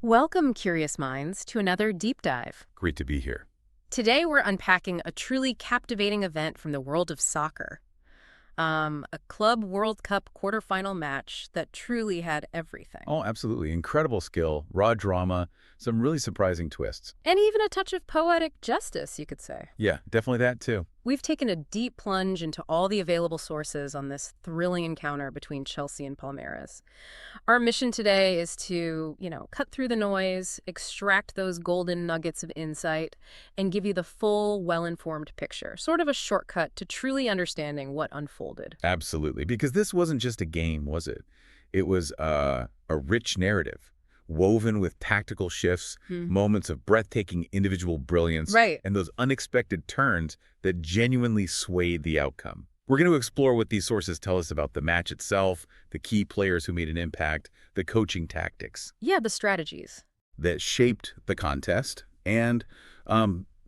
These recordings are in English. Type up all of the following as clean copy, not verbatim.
Welcome, curious minds, to another deep dive. Great to be here. Today we're unpacking a truly captivating event from the world of soccer. A Club World Cup quarterfinal match that truly had everything. Oh, absolutely. Incredible skill, raw drama, some really surprising twists. And even a touch of poetic justice, you could say. Yeah, definitely that too. We've taken a deep plunge into all the available sources on this thrilling encounter between Chelsea and Palmeiras. Our mission today is to, cut through the noise, extract those golden nuggets of insight, and give you the full, well-informed picture, sort of a shortcut to truly understanding what unfolded. Absolutely. Because this wasn't just a game, was it? It was a rich narrative, woven with tactical shifts, moments of breathtaking individual brilliance, Right. and those unexpected turns that genuinely swayed the outcome. We're going to explore what these sources tell us about the match itself, the key players who made an impact, the coaching tactics Yeah, the strategies. that shaped the contest, and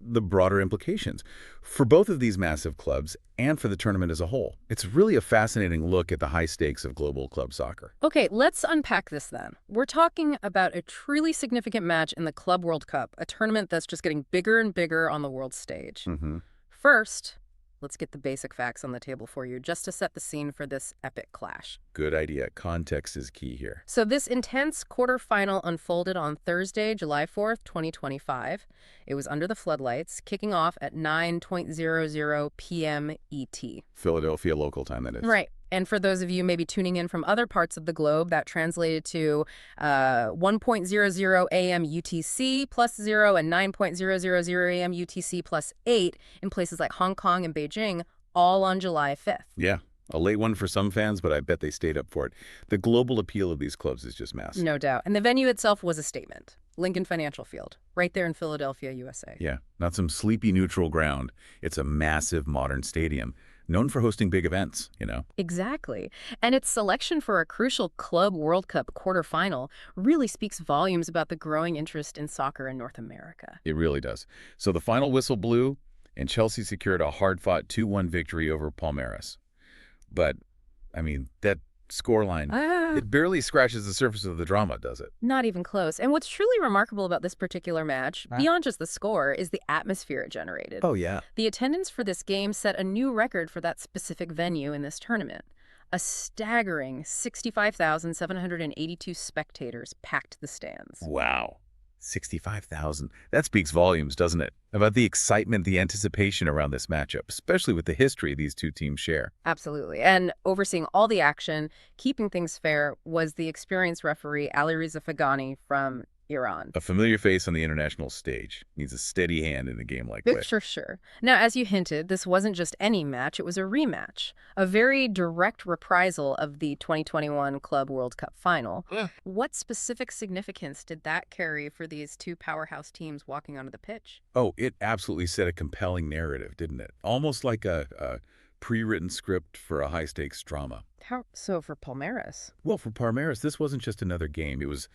the broader implications for both of these massive clubs and for the tournament as a whole. It's really a fascinating look at the high stakes of global club soccer. Okay, let's unpack this then. We're talking about a truly significant match in the Club World Cup, a tournament that's just getting bigger and bigger on the world stage. First, let's get the basic facts on the table for you, just to set the scene for this epic clash. Good idea. Context is key here. So this intense quarterfinal unfolded on Thursday, July 4th, 2025. It was under the floodlights, kicking off at 9:00 p.m. ET. Philadelphia local time, that is. Right. And for those of you maybe tuning in from other parts of the globe, that translated to 1:00 a.m. UTC plus 0 and 9:00 a.m. UTC plus 8 in places like Hong Kong and Beijing, all on July 5th. Yeah. A late one for some fans, but I bet they stayed up for it. The global appeal of these clubs is just massive. No doubt. And the venue itself was a statement. Lincoln Financial Field, right there in Philadelphia, USA. Yeah. Not some sleepy neutral ground. It's a massive modern stadium, known for hosting big events, Exactly. And its selection for a crucial Club World Cup quarterfinal really speaks volumes about the growing interest in soccer in North America. It really does. So the final whistle blew, and Chelsea secured a hard-fought 2-1 victory over Palmeiras. But, that scoreline, it barely scratches the surface of the drama, does it? Not even close. And what's truly remarkable about this particular match, beyond just the score, is the atmosphere it generated. Oh, yeah. The attendance for this game set a new record for that specific venue in this tournament. A staggering 65,782 spectators packed the stands. Wow. 65,000. That speaks volumes, doesn't it? About the excitement, the anticipation around this matchup, especially with the history these two teams share. Absolutely. And overseeing all the action, keeping things fair, was the experienced referee Ali Reza Fagani from Iran. A familiar face on the international stage needs a steady hand in a game like this. For sure. Now, as you hinted, this wasn't just any match, it was a rematch, a very direct reprisal of the 2021 Club World Cup final. Yeah. What specific significance did that carry for these two powerhouse teams walking onto the pitch? Oh, it absolutely set a compelling narrative, didn't it? Almost like a pre-written script for a high-stakes drama. How so for Palmeiras? Well, for Palmeiras, this wasn't just another game. It was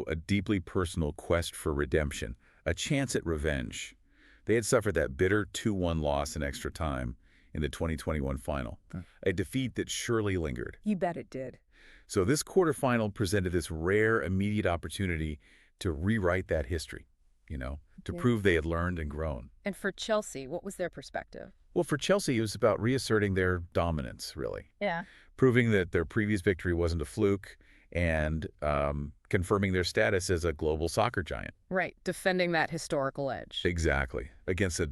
a deeply personal quest for redemption, a chance at revenge. They had suffered that bitter 2-1 loss in extra time in the 2021 final, a defeat that surely lingered. You bet it did. So this quarterfinal presented this rare, immediate opportunity to rewrite that history, to prove they had learned and grown. And for Chelsea, what was their perspective? Well, for Chelsea, it was about reasserting their dominance, really. Yeah. Proving that their previous victory wasn't a fluke, and confirming their status as a global soccer giant. Right, defending that historical edge. Exactly, against a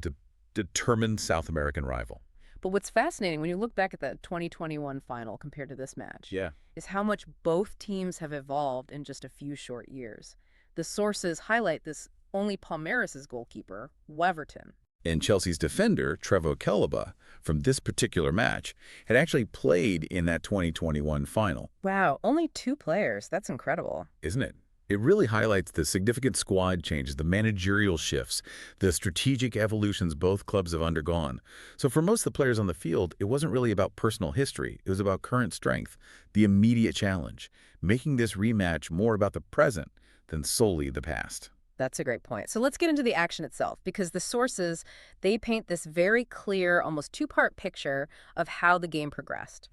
determined South American rival. But what's fascinating when you look back at the 2021 final compared to this match is how much both teams have evolved in just a few short years. The sources highlight this only Palmeiras' goalkeeper, Weverton. And Chelsea's defender, Trevoh Chalobah, from this particular match, had actually played in that 2021 final. Wow, only 2 players. That's incredible. Isn't it? It really highlights the significant squad changes, the managerial shifts, the strategic evolutions both clubs have undergone. So for most of the players on the field, it wasn't really about personal history. It was about current strength, the immediate challenge, making this rematch more about the present than solely the past. That's a great point. So let's get into the action itself, because the sources, they paint this very clear, almost two-part picture of how the game progressed.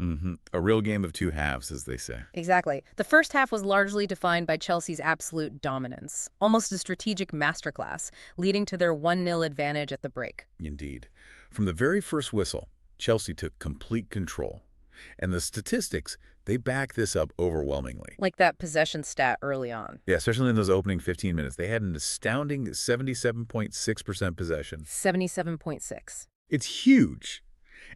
A real game of two halves, as they say. Exactly. The first half was largely defined by Chelsea's absolute dominance, almost a strategic masterclass, leading to their 1-0 advantage at the break. Indeed. From the very first whistle, Chelsea took complete control. And the statistics, they back this up overwhelmingly. Like that possession stat early on. Yeah, especially in those opening 15 minutes. They had an astounding 77.6% possession. 77.6. It's huge.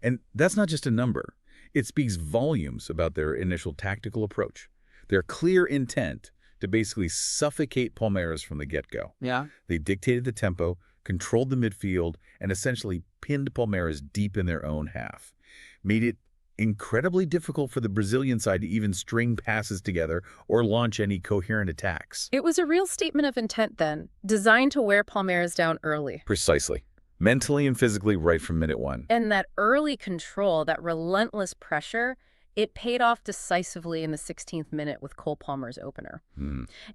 And that's not just a number. It speaks volumes about their initial tactical approach, their clear intent to basically suffocate Palmeiras from the get-go. Yeah. They dictated the tempo, controlled the midfield, and essentially pinned Palmeiras deep in their own half. Made it incredibly difficult for the Brazilian side to even string passes together or launch any coherent attacks. It was a real statement of intent then, designed to wear Palmeiras down early. Precisely. Mentally and physically right from minute one. And that early control, that relentless pressure, it paid off decisively in the 16th minute with Cole Palmer's opener.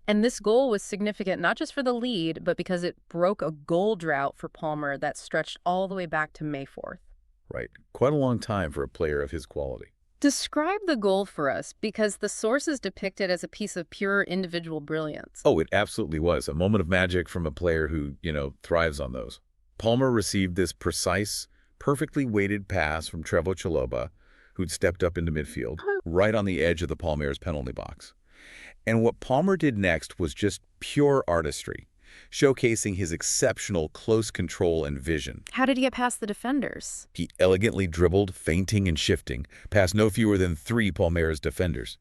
And this goal was significant not just for the lead, but because it broke a goal drought for Palmer that stretched all the way back to May 4th. Right. Quite a long time for a player of his quality. Describe the goal for us, because the sources depict it as a piece of pure individual brilliance. Oh, it absolutely was. A moment of magic from a player who, thrives on those. Palmer received this precise, perfectly weighted pass from Trevoh Chalobah, who'd stepped up into midfield, right on the edge of the Palmeiras penalty box. And what Palmer did next was just pure artistry, showcasing his exceptional close control and vision. How did he get past the defenders? He elegantly dribbled, feinting and shifting, past no fewer than 3 Palmeiras defenders.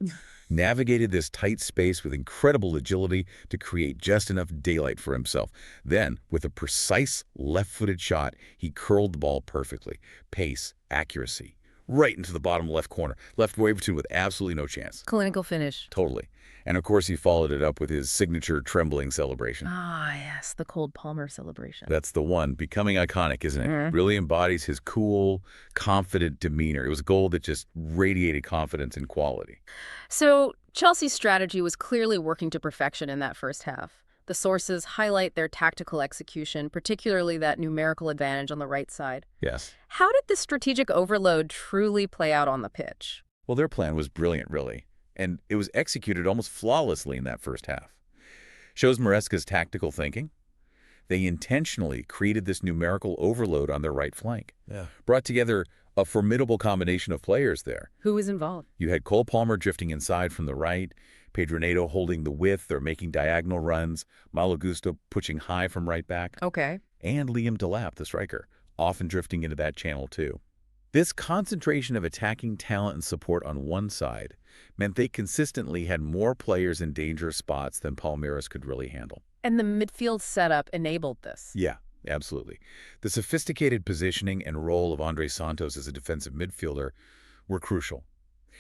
Navigated this tight space with incredible agility to create just enough daylight for himself. Then, with a precise left-footed shot, he curled the ball perfectly. Pace, accuracy, right into the bottom left corner. Left Weverton with absolutely no chance. Clinical finish. Totally. And of course, he followed it up with his signature trembling celebration. Ah, yes, the cold Palmer celebration. That's the one. Becoming iconic, isn't it? Really embodies his cool, confident demeanor. It was a goal that just radiated confidence and quality. So Chelsea's strategy was clearly working to perfection in that first half. The sources highlight their tactical execution, particularly that numerical advantage on the right side. Yes. How did this strategic overload truly play out on the pitch? Well, their plan was brilliant, really. And it was executed almost flawlessly in that first half. Shows Maresca's tactical thinking. They intentionally created this numerical overload on their right flank. Brought together a formidable combination of players there. Who was involved? You had Cole Palmer drifting inside from the right, Pedro Neto holding the width or making diagonal runs, Malo Gusto pushing high from right back, Okay. and Liam Delap, the striker, often drifting into that channel too. This concentration of attacking talent and support on one side meant they consistently had more players in dangerous spots than Palmeiras could really handle. And the midfield setup enabled this. Yeah, absolutely. The sophisticated positioning and role of Andre Santos as a defensive midfielder were crucial.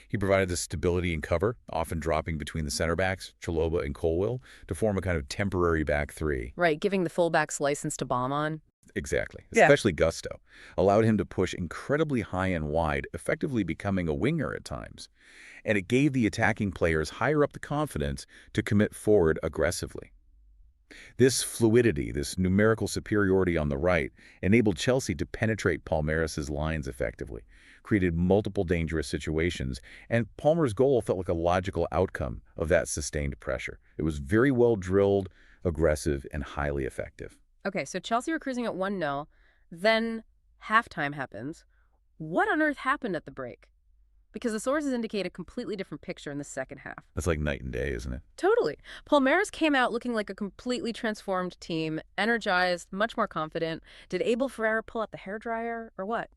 He provided the stability and cover, often dropping between the center backs, Chalobah and Colwill, to form a kind of temporary back three. Right, giving the fullbacks license to bomb on. Exactly. Yeah. Especially Gusto. Allowed him to push incredibly high and wide, effectively becoming a winger at times. And it gave the attacking players higher up the confidence to commit forward aggressively. This fluidity, this numerical superiority on the right, enabled Chelsea to penetrate Palmeiras' lines effectively, created multiple dangerous situations, and Palmer's goal felt like a logical outcome of that sustained pressure. It was very well drilled, aggressive, and highly effective. Okay, so Chelsea were cruising at 1-0. Then halftime happens. What on earth happened at the break? Because the sources indicate a completely different picture in the second half. That's like night and day, isn't it? Totally. Palmeiras came out looking like a completely transformed team, energized, much more confident. Did Abel Ferreira pull out the hairdryer or what?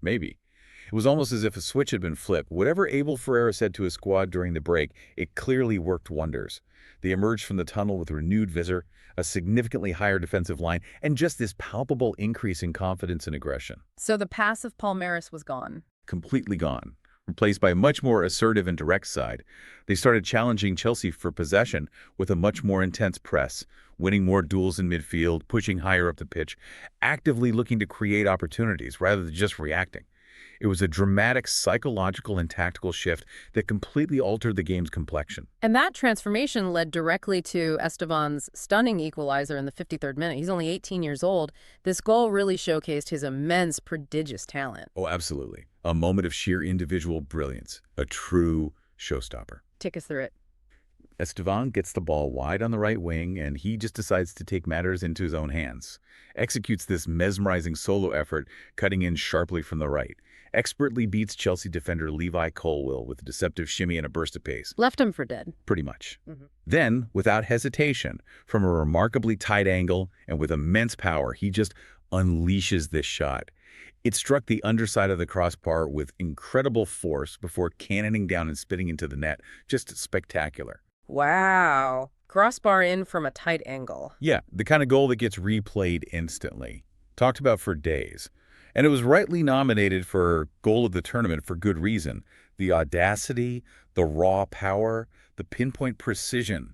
Maybe. It was almost as if a switch had been flipped. Whatever Abel Ferreira said to his squad during the break, it clearly worked wonders. They emerged from the tunnel with renewed vigor, a significantly higher defensive line, and just this palpable increase in confidence and aggression. So the passive Palmeiras was gone. Completely gone. Replaced by a much more assertive and direct side. They started challenging Chelsea for possession with a much more intense press, winning more duels in midfield, pushing higher up the pitch, actively looking to create opportunities rather than just reacting. It was a dramatic psychological and tactical shift that completely altered the game's complexion. And that transformation led directly to Estevan's stunning equalizer in the 53rd minute. He's only 18 years old. This goal really showcased his immense, prodigious talent. Oh, absolutely. A moment of sheer individual brilliance. A true showstopper. Take us through it. Estevao gets the ball wide on the right wing, and he just decides to take matters into his own hands. Executes this mesmerizing solo effort, cutting in sharply from the right. Expertly beats Chelsea defender Levi Colwill with a deceptive shimmy and a burst of pace. Left him for dead. Pretty much. Then, without hesitation, from a remarkably tight angle and with immense power, he just unleashes this shot. It struck the underside of the crossbar with incredible force before cannoning down and spitting into the net. Just spectacular. Wow. Crossbar in from a tight angle. Yeah, the kind of goal that gets replayed instantly. Talked about for days. And it was rightly nominated for Goal of the Tournament for good reason. The audacity, the raw power, the pinpoint precision.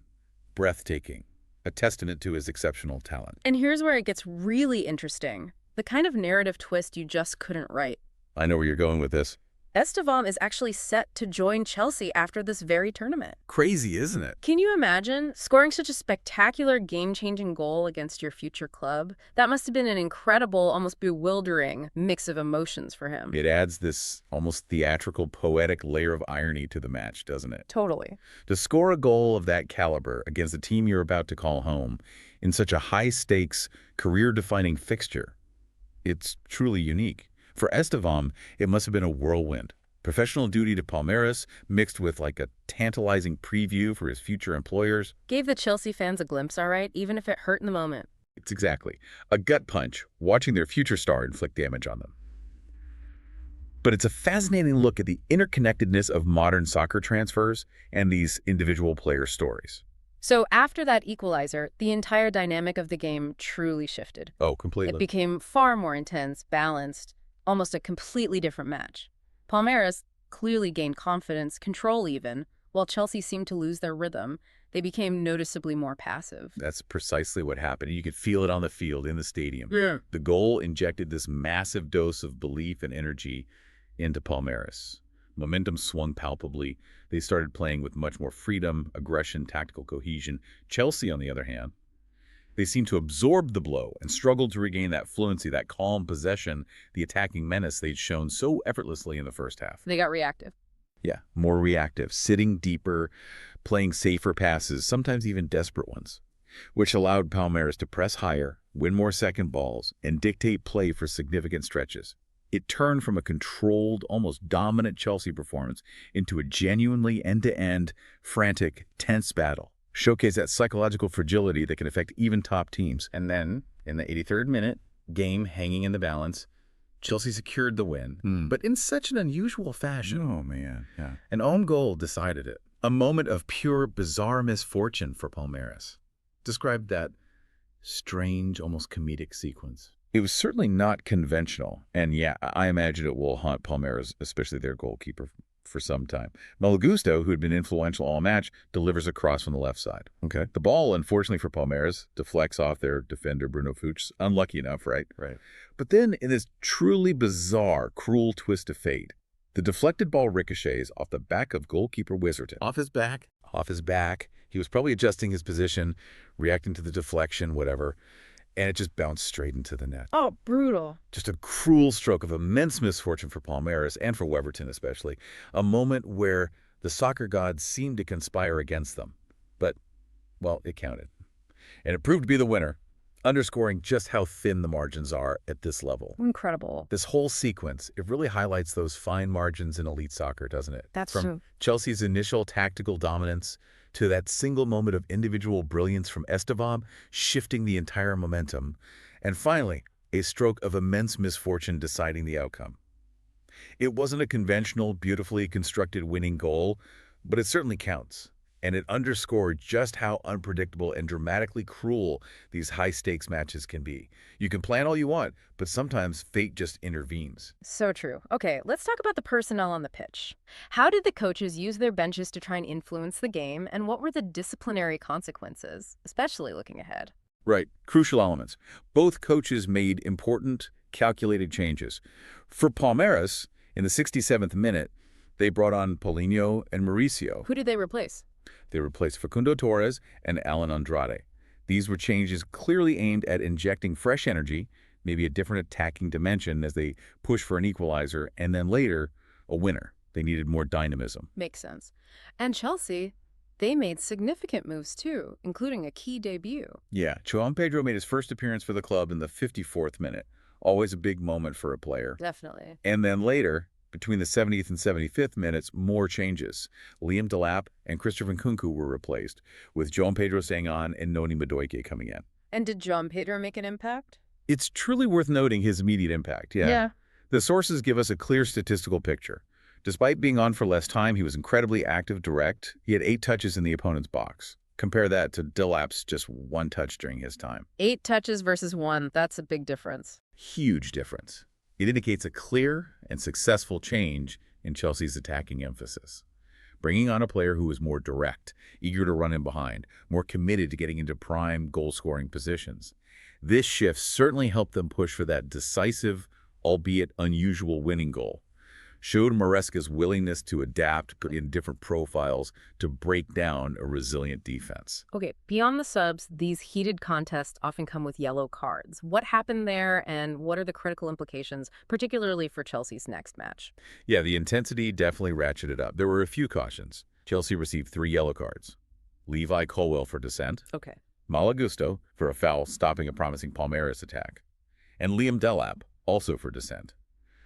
Breathtaking. A testament to his exceptional talent. And here's where it gets really interesting. The kind of narrative twist you just couldn't write. I know where you're going with this. Estevao is actually set to join Chelsea after this very tournament. Crazy, isn't it? Can you imagine scoring such a spectacular game-changing goal against your future club? That must have been an incredible, almost bewildering mix of emotions for him. It adds this almost theatrical, poetic layer of irony to the match, doesn't it? Totally. To score a goal of that caliber against the team you're about to call home in such a high-stakes, career-defining fixture, it's truly unique. For Estevao, it must have been a whirlwind. Professional duty to Palmeiras mixed with like a tantalizing preview for his future employers. Gave the Chelsea fans a glimpse, all right, even if it hurt in the moment. It's exactly a gut punch watching their future star inflict damage on them. But it's a fascinating look at the interconnectedness of modern soccer transfers and these individual player stories. So after that equalizer, the entire dynamic of the game truly shifted. Oh, completely. It became far more intense, balanced, almost a completely different match. Palmeiras clearly gained confidence, control even, while Chelsea seemed to lose their rhythm. They became noticeably more passive. That's precisely what happened. You could feel it on the field, in the stadium. Yeah. The goal injected this massive dose of belief and energy into Palmeiras. Momentum swung palpably. They started playing with much more freedom, aggression, tactical cohesion. Chelsea, on the other hand, they seemed to absorb the blow and struggled to regain that fluency, that calm possession, the attacking menace they'd shown so effortlessly in the first half. They got reactive. Yeah, more reactive, sitting deeper, playing safer passes, sometimes even desperate ones, which allowed Palmeiras to press higher, win more second balls, and dictate play for significant stretches. It turned from a controlled, almost dominant Chelsea performance into a genuinely end-to-end, frantic, tense battle. Showcase that psychological fragility that can affect even top teams. And then, in the 83rd minute, game hanging in the balance, Chelsea secured the win, but in such an unusual fashion. Oh, man. Yeah. An own goal decided it. A moment of pure, bizarre misfortune for Palmeiras. Describe that strange, almost comedic sequence. It was certainly not conventional, and yeah, I imagine it will haunt Palmeiras, especially their goalkeeper, for some time. Malagusto, who had been influential all match, delivers a cross from the left side. Okay. The ball, unfortunately for Palmeiras, deflects off their defender Bruno Fuchs. Unlucky enough, right? Right. But then, in this truly bizarre, cruel twist of fate, the deflected ball ricochets off the back of goalkeeper Weverton. Off his back? Off his back. He was probably adjusting his position, reacting to the deflection, whatever, and it just bounced straight into the net. Oh, brutal. Just a cruel stroke of immense misfortune for Palmeiras and for Weverton especially. A moment where the soccer gods seemed to conspire against them. But, well, it counted. And it proved to be the winner, underscoring just how thin the margins are at this level. Incredible. This whole sequence, it really highlights those fine margins in elite soccer, doesn't it? That's From true. Chelsea's initial tactical dominance to that single moment of individual brilliance from Estevao, shifting the entire momentum, and finally, a stroke of immense misfortune deciding the outcome. It wasn't a conventional, beautifully constructed winning goal, but it certainly counts, and it underscored just how unpredictable and dramatically cruel these high-stakes matches can be. You can plan all you want, but sometimes fate just intervenes. So true. Okay, let's talk about the personnel on the pitch. How did the coaches use their benches to try and influence the game, and what were the disciplinary consequences, especially looking ahead? Right. Crucial elements. Both coaches made important, calculated changes. For Palmeiras, In the 67th minute, they brought on Paulinho and Mauricio. Who did they replace? They replaced Facundo Torres and Alan Andrade. These were changes clearly aimed at injecting fresh energy, maybe a different attacking dimension as they push for an equalizer, and then later, a winner. They needed more dynamism. Makes sense. And Chelsea, they made significant moves too, including a key debut. Yeah, João Pedro made his first appearance for the club in the 54th minute. Always a big moment for a player. Definitely. And then later, between the 70th and 75th minutes, more changes. Liam Delap and Christopher Nkunku were replaced, with João Pedro staying on and Noni Madueke coming in. And did João Pedro make an impact? It's truly worth noting his immediate impact, yeah. The sources give us a clear statistical picture. Despite being on for less time, he was incredibly active, direct. He had 8 touches in the opponent's box. Compare that to Delap's just 1 touch during his time. 8 touches versus 1, that's a big difference. Huge difference. It indicates a clear and successful change in Chelsea's attacking emphasis. Bringing on a player who was more direct, eager to run in behind, more committed to getting into prime goal-scoring positions. This shift certainly helped them push for that decisive, albeit unusual winning goal. Showed Maresca's willingness to adapt in different profiles to break down a resilient defense. Okay, beyond the subs, these heated contests often come with yellow cards. What happened there, and what are the critical implications, particularly for Chelsea's next match? Yeah, the intensity definitely ratcheted up. There were a few cautions. Chelsea received 3 yellow cards. Levi Colwill for dissent. Okay. Malo Gusto for a foul stopping a promising Palmeiras attack. And Liam Delap also for dissent.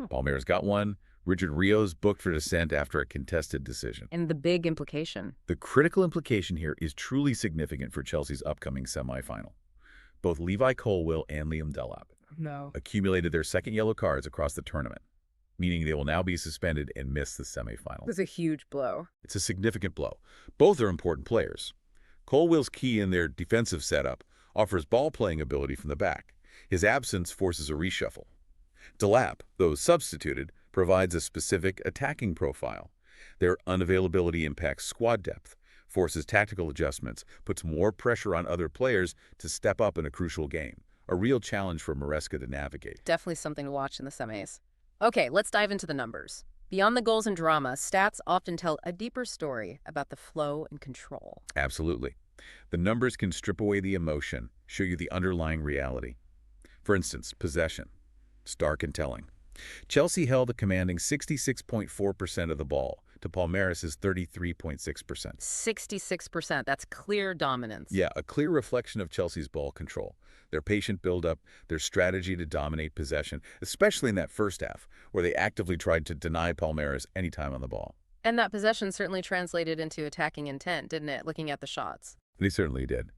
Palmeiras got 1. Richard Rios booked for dissent after a contested decision. And the big implication? The critical implication here is truly significant for Chelsea's upcoming semifinal. Both Levi Colwill and Liam Delap accumulated their 2nd yellow cards across the tournament, meaning they will now be suspended and miss the semifinal. It's a huge blow. It's a significant blow. Both are important players. Colwill's key in their defensive setup offers ball-playing ability from the back. His absence forces a reshuffle. Delap, though substituted, provides a specific attacking profile. Their unavailability impacts squad depth, forces tactical adjustments, puts more pressure on other players to step up in a crucial game. A real challenge for Maresca to navigate. Definitely something to watch in the semis. Okay, let's dive into the numbers. Beyond the goals and drama, stats often tell a deeper story about the flow and control. Absolutely. The numbers can strip away the emotion, show you the underlying reality. For instance, possession. Stark and telling. Chelsea held a commanding 66.4% of the ball to Palmeiras' 33.6%. 66%, that's clear dominance. Yeah, a clear reflection of Chelsea's ball control. Their patient build-up, their strategy to dominate possession, especially in that first half, where they actively tried to deny Palmeiras any time on the ball. And that possession certainly translated into attacking intent, didn't it, looking at the shots? They certainly did.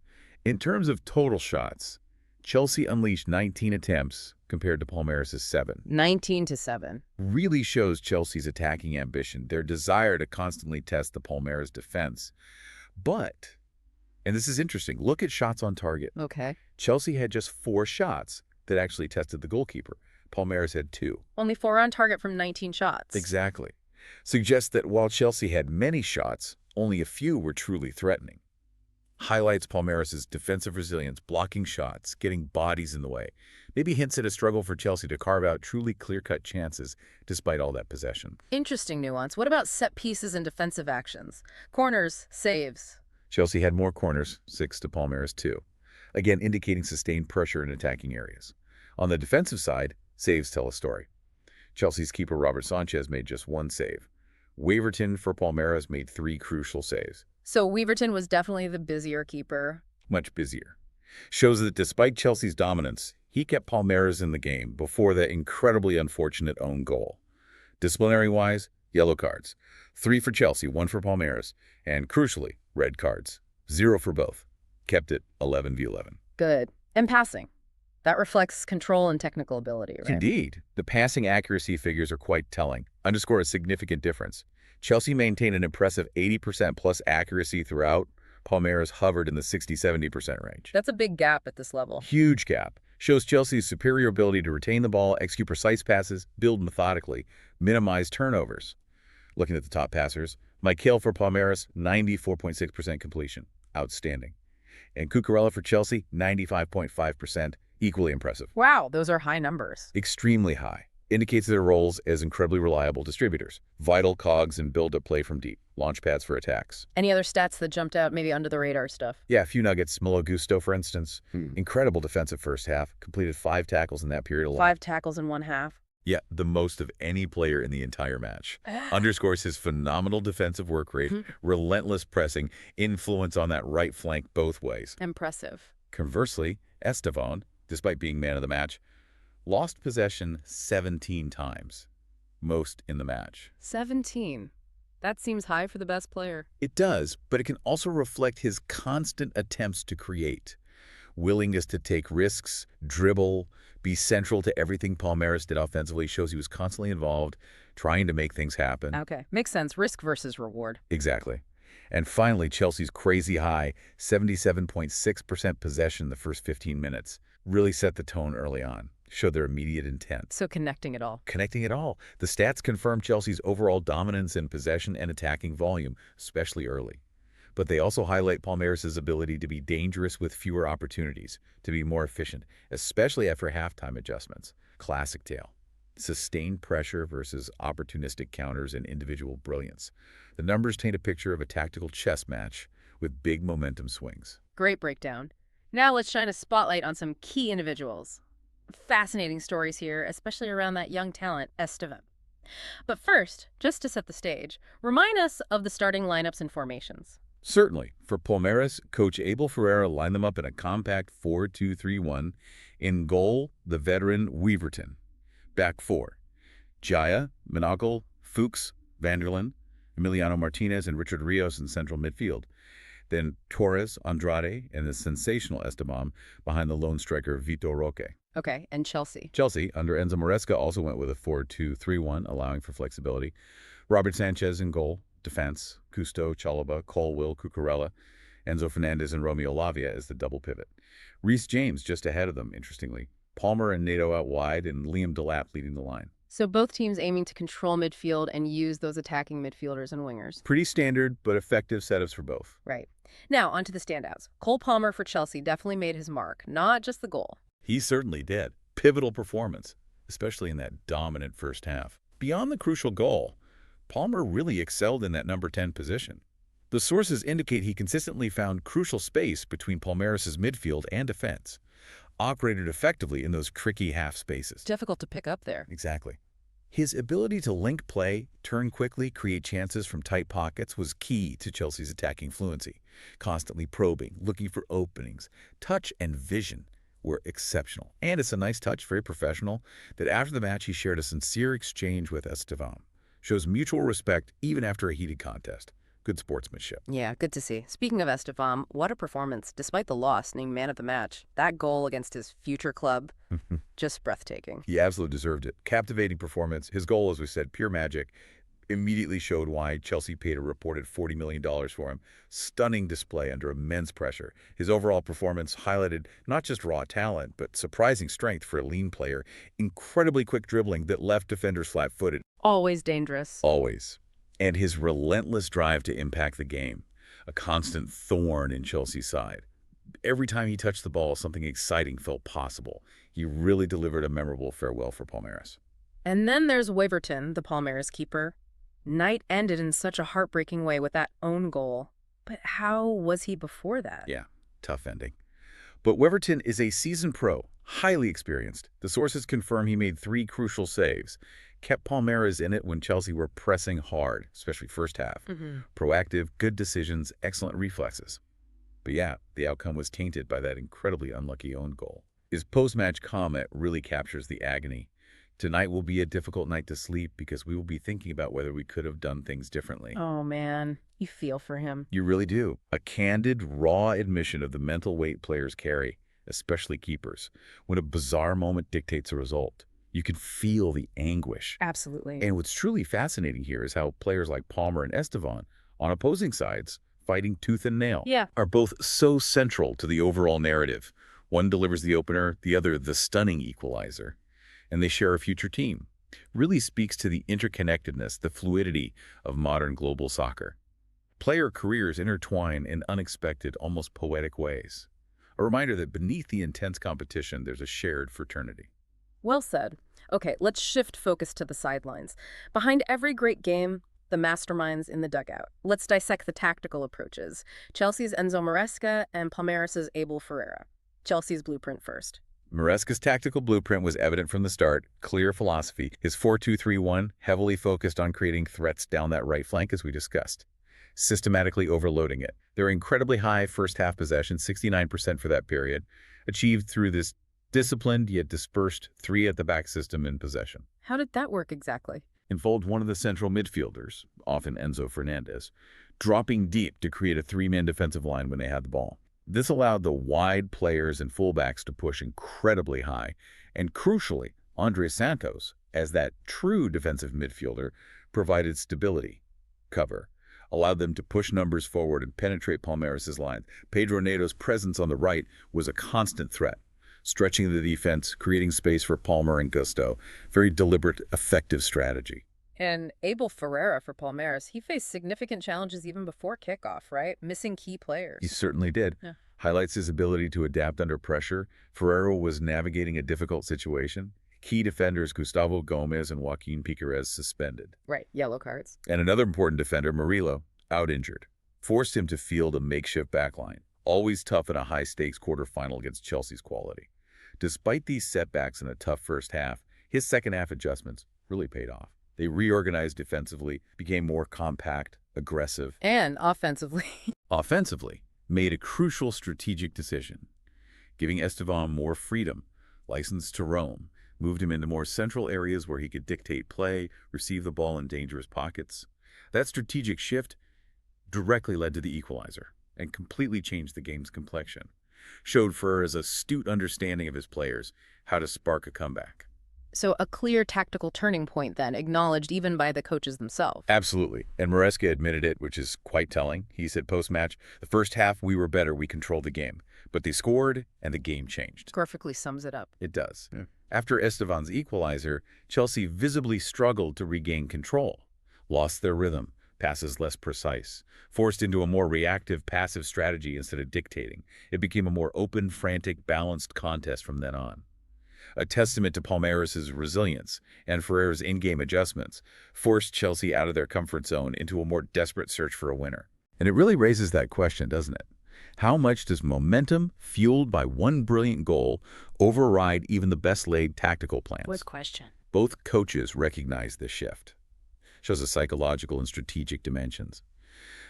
In terms of total shots, Chelsea unleashed 19 attempts compared to Palmeiras' 7. 19-7. Really shows Chelsea's attacking ambition, their desire to constantly test the Palmeiras defense. But, and this is interesting, look at shots on target. Okay. Chelsea had just 4 shots that actually tested the goalkeeper. Palmeiras had 2. Only 4 on target from 19 shots. Exactly. Suggests that while Chelsea had many shots, only a few were truly threatening. Highlights Palmeiras' defensive resilience, blocking shots, getting bodies in the way. Maybe hints at a struggle for Chelsea to carve out truly clear-cut chances despite all that possession. Interesting nuance. What about set pieces and defensive actions? Corners, saves. Chelsea had more corners, 6 to Palmeiras 2. Again, indicating sustained pressure in attacking areas. On the defensive side, saves tell a story. Chelsea's keeper Robert Sanchez made just 1 save. Weverton for Palmeiras made 3 crucial saves. So Weverton was definitely the busier keeper. Much busier. Shows that despite Chelsea's dominance, he kept Palmeiras in the game before that incredibly unfortunate own goal. Disciplinary-wise, yellow cards. 3 for Chelsea, 1 for Palmeiras, and crucially, red cards. 0 for both. Kept it 11v11. Good. And passing. That reflects control and technical ability, right? Indeed. The passing accuracy figures are quite telling, underscore a significant difference. Chelsea maintained an impressive 80% plus accuracy throughout. Palmeiras hovered in the 60-70% range. That's a big gap at this level. Huge gap. Shows Chelsea's superior ability to retain the ball, execute precise passes, build methodically, minimize turnovers. Looking at the top passers, Michael for Palmeiras, 94.6% completion. Outstanding. And Cucurella for Chelsea, 95.5%. Equally impressive. Wow, those are high numbers. Extremely high. indicates their roles as incredibly reliable distributors, vital cogs in build-up play from deep, launch pads for attacks. Any other stats that jumped out, maybe under the radar stuff? Yeah, a few nuggets. Malo Gusto, for instance, incredible defensive first half, completed 5 tackles in that period alone. 5 tackles in 1/2. Yeah, the most of any player in the entire match. Underscores his phenomenal defensive work rate, relentless pressing, influence on that right flank both ways. Impressive. Conversely, Estevao, despite being man of the match, lost possession 17 times, most in the match. 17. That seems high for the best player. It does, but it can also reflect his constant attempts to create. Willingness to take risks, dribble, be central to everything Palmeiras did offensively shows he was constantly involved, trying to make things happen. Okay, makes sense. Risk versus reward. Exactly. And finally, Chelsea's crazy high, 77.6% possession in the first 15 minutes, really set the tone early on, showed their immediate intent. So connecting it all. Connecting it all. The stats confirm Chelsea's overall dominance in possession and attacking volume, especially early. But they also highlight Palmeiras' ability to be dangerous with fewer opportunities, to be more efficient, especially after halftime adjustments. Classic tale. Sustained pressure versus opportunistic counters and individual brilliance. The numbers paint a picture of a tactical chess match with big momentum swings. Great breakdown. Now let's shine a spotlight on some key individuals. Fascinating stories here, especially around that young talent, Estevao. But first, just to set the stage, remind us of the starting lineups and formations. Certainly. For Palmeiras, Coach Abel Ferreira lined them up in a compact 4-2-3-1. In goal, the veteran Weverton. Back 4. Jaya, Monaco, Fuchs, Vanderlan, Emiliano Martinez, and Richard Rios in central midfield. Then Torres, Andrade, and the sensational Esteban behind the lone striker Vitor Roque. Okay, and Chelsea. Chelsea, under Enzo Maresca, also went with a 4-2-3-1, allowing for flexibility. Robert Sanchez in goal. Defense, Trevoh Chalobah, Colwill, Cucurella, Enzo Fernandez, and Romeo Lavia as the double pivot. Reece James just ahead of them, interestingly. Palmer and Nato out wide, and Liam Delap leading the line. So both teams aiming to control midfield and use those attacking midfielders and wingers. Pretty standard, but effective setups for both. Right. Now, onto the standouts. Cole Palmer for Chelsea definitely made his mark, not just the goal. He certainly did. Pivotal performance, especially in that dominant first half. Beyond the crucial goal, Palmer really excelled in that number 10 position. The sources indicate he consistently found crucial space between Palmeiras' midfield and defense, operated effectively in those tricky half spaces. Difficult to pick up there. Exactly. His ability to link play, turn quickly, create chances from tight pockets was key to Chelsea's attacking fluency. Constantly probing, looking for openings, touch and vision were exceptional. And it's a nice touch, very professional, that after the match he shared a sincere exchange with Estevao. Shows mutual respect even after a heated contest. Good sportsmanship. Yeah, good to see. Speaking of Estevao, what a performance. Despite the loss, named man of the match. That goal against his future club, just breathtaking. He absolutely deserved it. Captivating performance. His goal, as we said, pure magic. Immediately showed why Chelsea paid a reported $40 million for him. Stunning display under immense pressure. His overall performance highlighted not just raw talent, but surprising strength for a lean player. Incredibly quick dribbling that left defenders flat-footed. Always dangerous. Always. And his relentless drive to impact the game. A constant thorn in Chelsea's side. Every time he touched the ball, something exciting felt possible. He really delivered a memorable farewell for Palmeiras. And then there's Weverton, the Palmeiras keeper. Night ended in such a heartbreaking way with that own goal. But how was he before that? Yeah, tough ending. But Weverton is a seasoned pro, highly experienced. The sources confirm he made 3 crucial saves. Kept Palmeiras in it when Chelsea were pressing hard, especially first half. Proactive, good decisions, excellent reflexes. But yeah, the outcome was tainted by that incredibly unlucky own goal. His post-match comment really captures the agony. Tonight will be a difficult night to sleep because we will be thinking about whether we could have done things differently. Oh, man. You feel for him. You really do. A candid, raw admission of the mental weight players carry, especially keepers, when a bizarre moment dictates a result. You can feel the anguish. Absolutely. And what's truly fascinating here is how players like Palmer and Estevao, on opposing sides, fighting tooth and nail, are both so central to the overall narrative. One delivers the opener, the other the stunning equalizer. And they share a future team. Really speaks to the interconnectedness, the fluidity of modern global soccer. Player careers intertwine in unexpected, almost poetic ways. A reminder that beneath the intense competition, there's a shared fraternity. Well said. Okay, let's shift focus to the sidelines. Behind every great game, the masterminds in the dugout. Let's dissect the tactical approaches. Chelsea's Enzo Maresca and Palmeiras' Abel Ferreira. Chelsea's blueprint first. Maresca's tactical blueprint was evident from the start, clear philosophy. His 4-2-3-1 heavily focused on creating threats down that right flank, as we discussed, systematically overloading it. Their incredibly high first-half possession, 69% for that period, achieved through this disciplined yet dispersed three-at-the-back system in possession. How did that work exactly? Involved one of the central midfielders, often Enzo Fernandez, dropping deep to create a three-man defensive line when they had the ball. This allowed the wide players and fullbacks to push incredibly high, and crucially, Andres Santos, as that true defensive midfielder, provided stability, cover, allowed them to push numbers forward and penetrate Palmeiras' lines. Pedro Neto's presence on the right was a constant threat, stretching the defense, creating space for Palmer and Gusto. Very deliberate, effective strategy. And Abel Ferreira for Palmeiras, he faced significant challenges even before kickoff, right? Missing key players. He certainly did. Yeah. Highlights his ability to adapt under pressure. Ferreira was navigating a difficult situation. Key defenders Gustavo Gomez and Joaquin Piquerez suspended. Right, yellow cards. And another important defender, Murillo, out injured. Forced him to field a makeshift backline. Always tough in a high-stakes quarterfinal against Chelsea's quality. Despite these setbacks in a tough first half, his second-half adjustments really paid off. They reorganized defensively, became more compact, aggressive. And offensively. Offensively, made a crucial strategic decision, giving Estevao more freedom, license to roam, moved him into more central areas where he could dictate play, receive the ball in dangerous pockets. That strategic shift directly led to the equalizer and completely changed the game's complexion. Showed Ferreira's astute understanding of his players how to spark a comeback. So a clear tactical turning point then, acknowledged even by the coaches themselves. Absolutely. And Maresca admitted it, which is quite telling. He said post-match, the first half we were better, we controlled the game. But they scored and the game changed. Perfectly sums it up. It does. Yeah. After Estevao's equalizer, Chelsea visibly struggled to regain control. Lost their rhythm, passes less precise, forced into a more reactive, passive strategy instead of dictating. It became a more open, frantic, balanced contest from then on. A testament to Palmeiras' resilience and Ferreira's in-game adjustments, forced Chelsea out of their comfort zone into a more desperate search for a winner. And it really raises that question, doesn't it? How much does momentum, fueled by one brilliant goal, override even the best-laid tactical plans? Good question. Both coaches recognize this shift. Shows the psychological and strategic dimensions.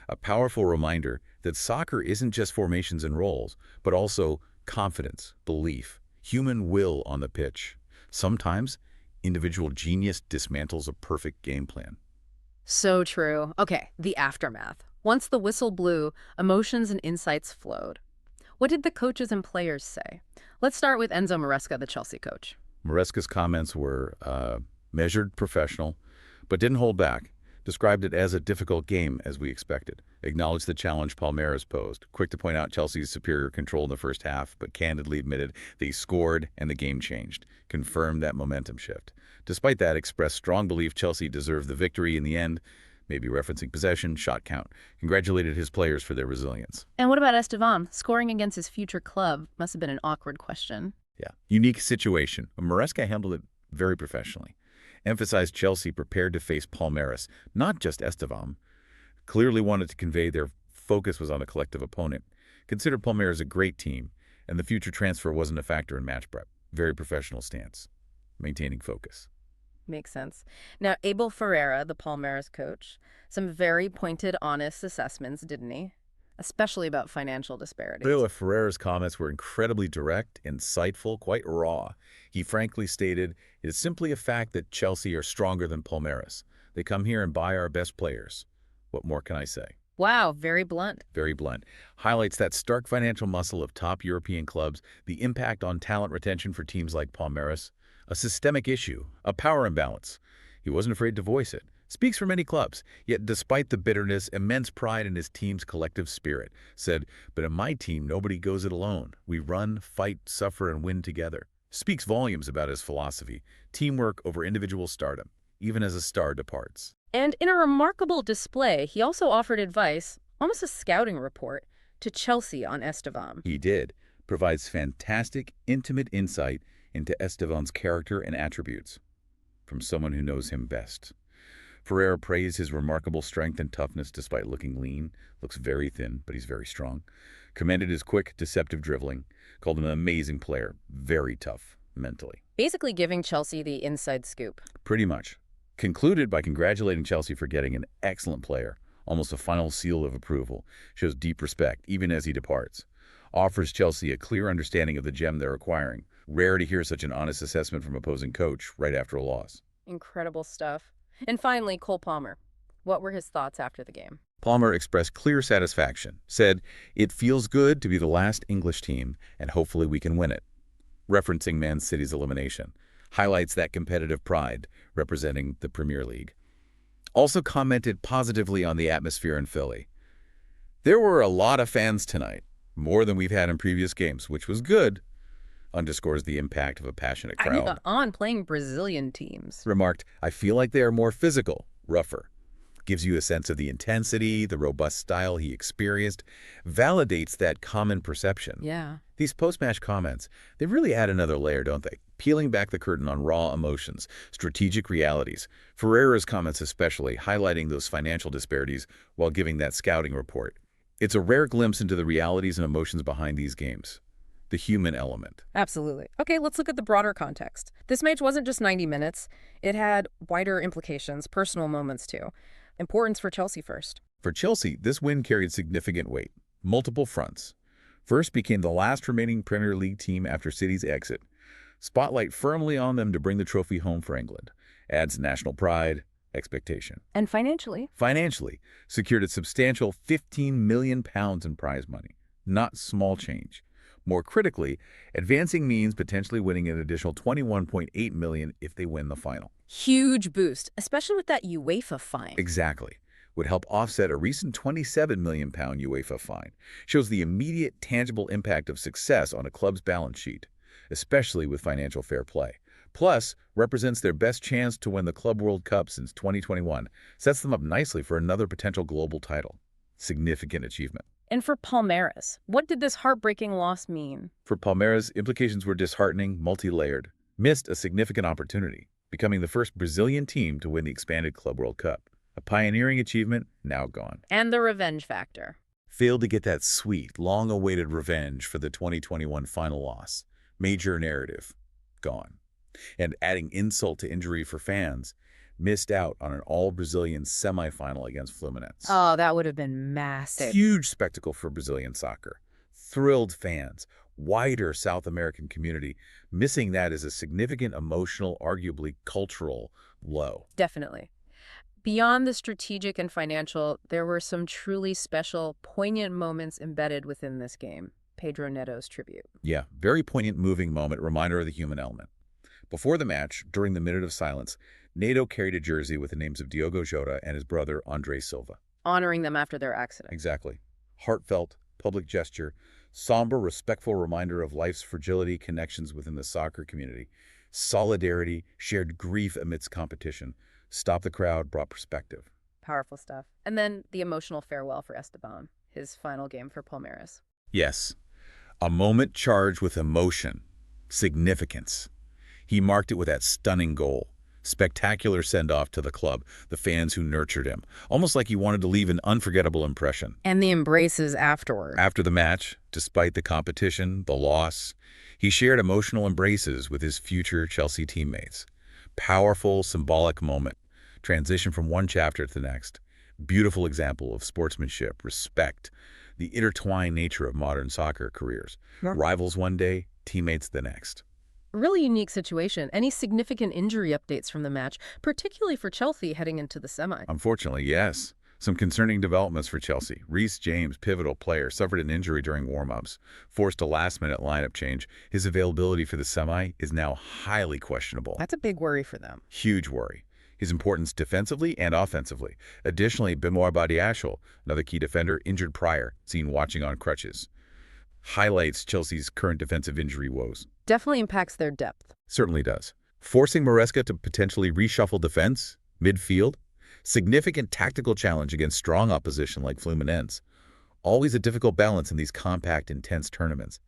A powerful reminder that soccer isn't just formations and roles, but also confidence, belief, human will on the pitch. Sometimes, individual genius dismantles a perfect game plan. So true. Okay, the aftermath. Once the whistle blew, emotions and insights flowed. What did the coaches and players say? Let's start with Enzo Maresca, the Chelsea coach. Maresca's comments were measured, professional, but didn't hold back. Described it as a difficult game, as we expected. Acknowledged the challenge Palmeiras posed. Quick to point out Chelsea's superior control in the first half, but candidly admitted they scored and the game changed. Confirmed that momentum shift. Despite that, expressed strong belief Chelsea deserved the victory in the end, maybe referencing possession, shot count. Congratulated his players for their resilience. And what about Estevao? Scoring against his future club must have been an awkward question. Yeah, unique situation. Maresca handled it very professionally. Emphasized Chelsea prepared to face Palmeiras, not just Estevao. Clearly wanted to convey their focus was on a collective opponent. Considered Palmeiras a great team, and the future transfer wasn't a factor in match prep. Very professional stance, maintaining focus. Makes sense. Now, Abel Ferreira, the Palmeiras coach, some very pointed, honest assessments, didn't he? Especially about financial disparities. Ferreira's comments were incredibly direct, insightful, quite raw. He frankly stated, it is simply a fact that Chelsea are stronger than Palmeiras. They come here and buy our best players. What more can I say? Wow, very blunt. Very blunt. Highlights that stark financial muscle of top European clubs, the impact on talent retention for teams like Palmeiras, a systemic issue, a power imbalance. He wasn't afraid to voice it. Speaks for many clubs, yet despite the bitterness, immense pride in his team's collective spirit. Said, but in my team, nobody goes it alone. We run, fight, suffer, and win together. Speaks volumes about his philosophy, teamwork over individual stardom, even as a star departs. And in a remarkable display, he also offered advice, almost a scouting report, to Chelsea on Estevao. He did. Provides fantastic, intimate insight into Estevao's character and attributes from someone who knows him best. Ferreira praised his remarkable strength and toughness despite looking lean. Looks very thin, but he's very strong. Commended his quick, deceptive dribbling. Called him an amazing player. Very tough mentally. Basically giving Chelsea the inside scoop. Pretty much. Concluded by congratulating Chelsea for getting an excellent player. Almost a final seal of approval. Shows deep respect, even as he departs. Offers Chelsea a clear understanding of the gem they're acquiring. Rare to hear such an honest assessment from opposing coach right after a loss. Incredible stuff. And finally, Cole Palmer. What were his thoughts after the game? Palmer expressed clear satisfaction. Said, "It feels good to be the last English team, and hopefully we can win it." Referencing Man City's elimination. Highlights that competitive pride, representing the Premier League. Also commented positively on the atmosphere in Philly. "There were a lot of fans tonight, more than we've had in previous games, which was good." Underscores the impact of a passionate crowd. On playing Brazilian teams. Remarked, "I feel like they are more physical, rougher." Gives you a sense of the intensity, the robust style he experienced. Validates that common perception. Yeah. These post-match comments, they really add another layer, don't they? Peeling back the curtain on raw emotions, strategic realities. Ferreira's comments especially, highlighting those financial disparities while giving that scouting report. It's a rare glimpse into the realities and emotions behind these games. The human element. Absolutely. Okay, let's look at the broader context. This match wasn't just 90 minutes. It had wider implications, personal moments too. Importance for Chelsea first. For Chelsea, this win carried significant weight. Multiple fronts. First, became the last remaining Premier League team after City's exit. Spotlight firmly on them to bring the trophy home for England. Adds national pride, expectation. And financially? Financially, secured a substantial £15 million in prize money. Not small change. More critically, advancing means potentially winning an additional $21.8 million if they win the final. Huge boost, especially with that UEFA fine. Exactly. Would help offset a recent £27 million UEFA fine. Shows the immediate, tangible impact of success on a club's balance sheet, especially with financial fair play. Plus, represents their best chance to win the Club World Cup since 2021. Sets them up nicely for another potential global title. Significant achievement. And for Palmeiras, what did this heartbreaking loss mean? For Palmeiras, implications were disheartening, multi-layered. Missed a significant opportunity, becoming the first Brazilian team to win the expanded Club World Cup. A pioneering achievement, now gone. And the revenge factor. Failed to get that sweet, long-awaited revenge for the 2021 final loss. Major narrative, gone. And adding insult to injury for fans, missed out on an all-Brazilian semifinal against Fluminense. Oh, that would have been massive. Huge spectacle for Brazilian soccer. Thrilled fans, wider South American community. Missing that is a significant emotional, arguably cultural low. Definitely. Beyond the strategic and financial, there were some truly special, poignant moments embedded within this game. Pedro Neto's tribute. Yeah, very poignant, moving moment, reminder of the human element. Before the match, during the minute of silence, Neto carried a jersey with the names of Diogo Jota and his brother, Andre Silva. Honoring them after their accident. Exactly. Heartfelt, public gesture, somber, respectful reminder of life's fragility, connections within the soccer community, solidarity, shared grief amidst competition. Stop the crowd, brought perspective. Powerful stuff. And then the emotional farewell for Estevao, his final game for Palmeiras. Yes. A moment charged with emotion, significance. He marked it with that stunning goal. Spectacular send-off to the club, the fans who nurtured him. Almost like he wanted to leave an unforgettable impression. And the embraces afterward. After the match, despite the competition, the loss, he shared emotional embraces with his future Chelsea teammates. Powerful, symbolic moment. Transition from one chapter to the next. Beautiful example of sportsmanship, respect, the intertwined nature of modern soccer careers. Yeah. Rivals one day, teammates the next. Really unique situation. Any significant injury updates from the match, particularly for Chelsea heading into the semi? Unfortunately, yes. Some concerning developments for Chelsea. Reece James, pivotal player, suffered an injury during warm-ups, forced a last-minute lineup change. His availability for the semi is now highly questionable. That's a big worry for them. Huge worry. His importance defensively and offensively. Additionally, Benoit Badiashile, another key defender, injured prior, seen watching on crutches. Highlights Chelsea's current defensive injury woes. Definitely impacts their depth. Certainly does. Forcing Maresca to potentially reshuffle defense, midfield. Significant tactical challenge against strong opposition like Fluminense. Always a difficult balance in these compact, intense tournaments.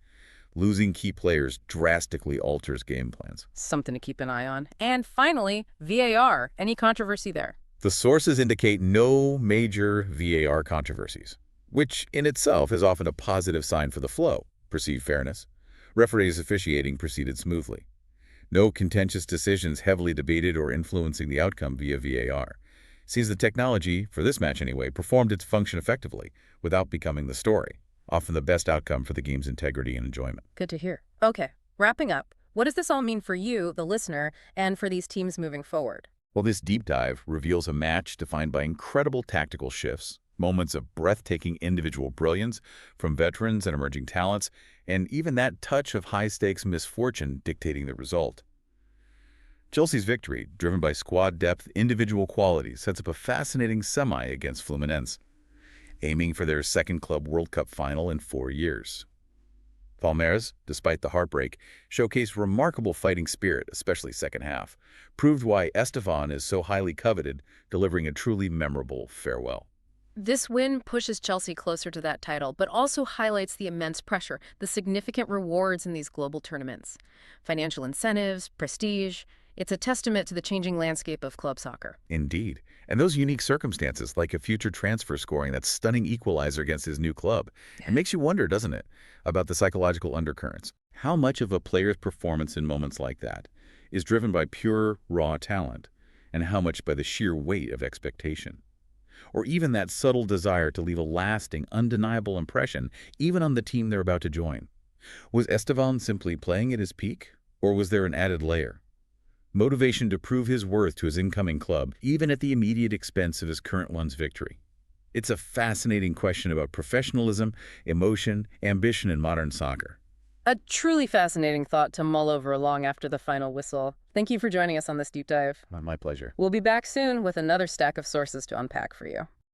Losing key players drastically alters game plans. Something to keep an eye on. And finally, VAR. Any controversy there? The sources indicate no major VAR controversies, which in itself is often a positive sign for the flow, perceived fairness. Referees officiating proceeded smoothly. No contentious decisions heavily debated or influencing the outcome via VAR. Seems the technology, for this match anyway, performed its function effectively without becoming the story. Often the best outcome for the game's integrity and enjoyment. Good to hear. Okay, wrapping up. What does this all mean for you, the listener, and for these teams moving forward? Well, this deep dive reveals a match defined by incredible tactical shifts, moments of breathtaking individual brilliance from veterans and emerging talents, and even that touch of high-stakes misfortune dictating the result. Chelsea's victory, driven by squad depth, individual quality, sets up a fascinating semi against Fluminense, aiming for their second Club World Cup final in 4 years. Palmeiras, despite the heartbreak, showcased remarkable fighting spirit, especially second half, proved why Estevao is so highly coveted, delivering a truly memorable farewell. This win pushes Chelsea closer to that title, but also highlights the immense pressure, the significant rewards in these global tournaments. Financial incentives, prestige. It's a testament to the changing landscape of club soccer. Indeed. And those unique circumstances, like a future transfer scoring that stunning equalizer against his new club, it makes you wonder, doesn't it, about the psychological undercurrents. How much of a player's performance in moments like that is driven by pure, raw talent, and how much by the sheer weight of expectation? Or even that subtle desire to leave a lasting, undeniable impression, even on the team they're about to join. Was Estevao simply playing at his peak, or was there an added layer? Motivation to prove his worth to his incoming club, even at the immediate expense of his current one's victory. It's a fascinating question about professionalism, emotion, ambition in modern soccer. A truly fascinating thought to mull over long after the final whistle. Thank you for joining us on this deep dive. My pleasure. We'll be back soon with another stack of sources to unpack for you.